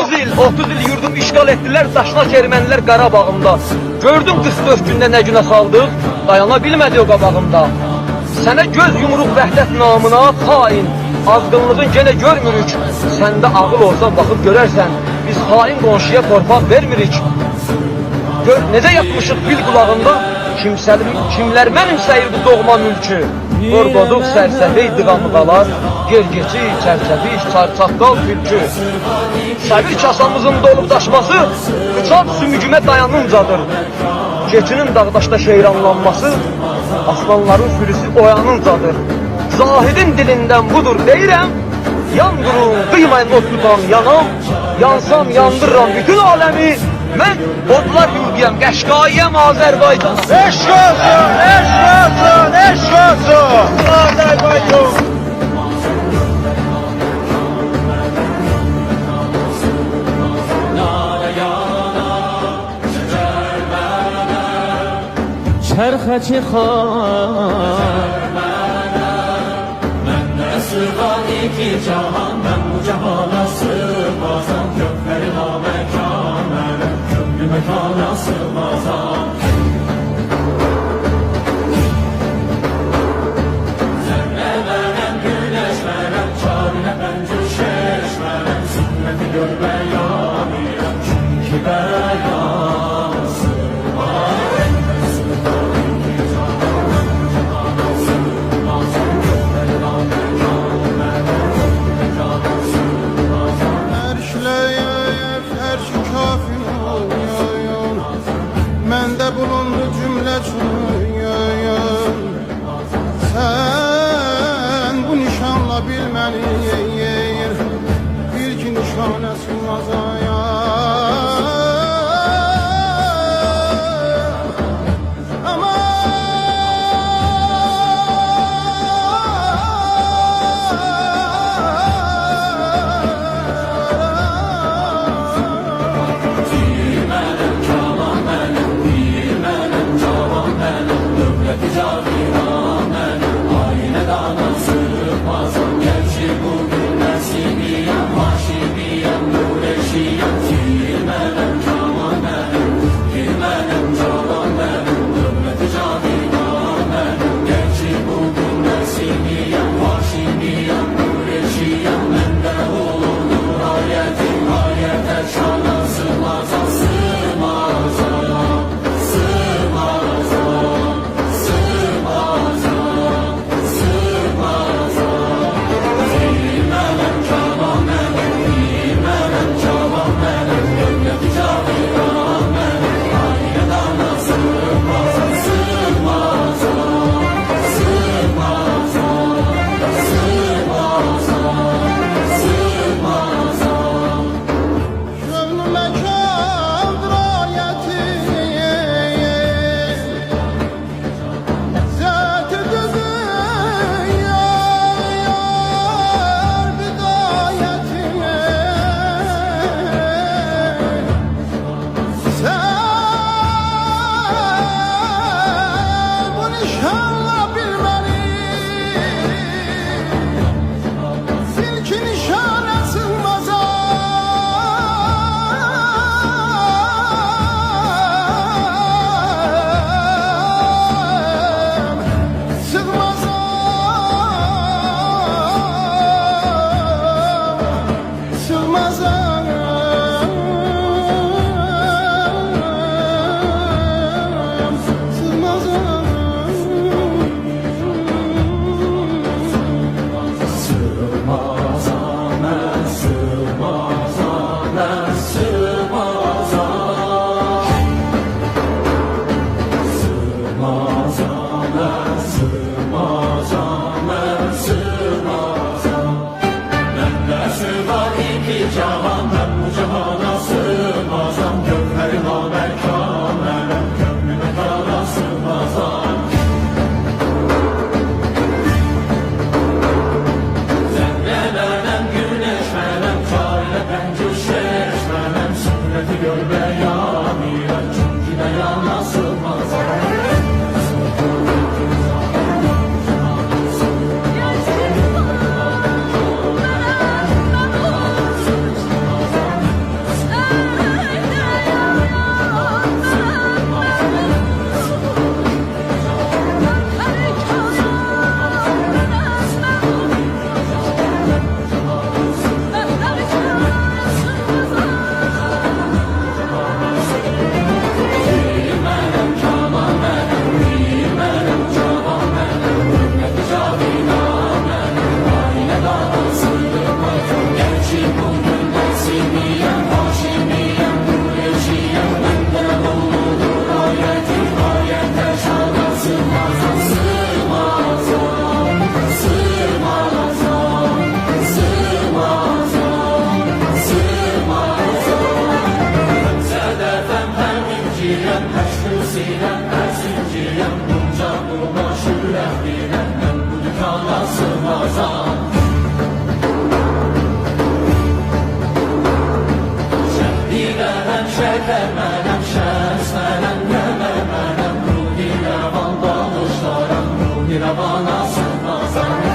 30 il yurdumu işgal ettiler daşnak ermənilər Qarabağımda. Gördüm 44 gündə nə günə saldıq, dayana bilmədi o qabağımda. Sənə göz yumruq vəhdət namına xain, azgınlığın gene görmürük. Səndə ağıl olsa baxıb görərsən, biz xain qonşuya torpaq vermirik. Gör, necə yatmışıq bil qulağında, kimlər mənimsəyir bu doğma mülkü. Qorqoduq sərsəfey dıqamıqalar, gergeci, çərçəfi, çarçatqal tülkü. Səbir kasamızın dolub daşması, bıçaq sümücümə dayanıncadır. Keçinin dağdaşda şeyranlanması, aslanların sürüsü oyanıncadır. Zahidin dilindən budur deyirəm, yandırın, qıymayın o tutan yanam, yansam yandırıram bütün aləmi, mən odlar yurdiyəm, Qəşqaiyəm Azərbaycan. Eşq olsun, eşq olsun, eşq olsun, Azərbaycan. Çərxəçi xan Məndən sığan iki cahan, mən bu cahana sığmazam. Kökləri naməkan mənəm, köklü məkana sığmazam. Zərrə mənəm, güneş mənəm, çarine mən düşeş mənəm. Sünnəti gör bəyanıyam, çünki bəyan sığmaz. Məndə bulundu cümlə çürüyün. Sən bu nişanla bilməni yeyir, bil ki nişanə sığmazaya. Gerçi bugün nasibiyem, mahşibiyem, nureşiyem. şeker mənəm, şəms mənəm, qəmər mənəm, ruhi rəvan danışaram, ruhi rəvana sığmazam.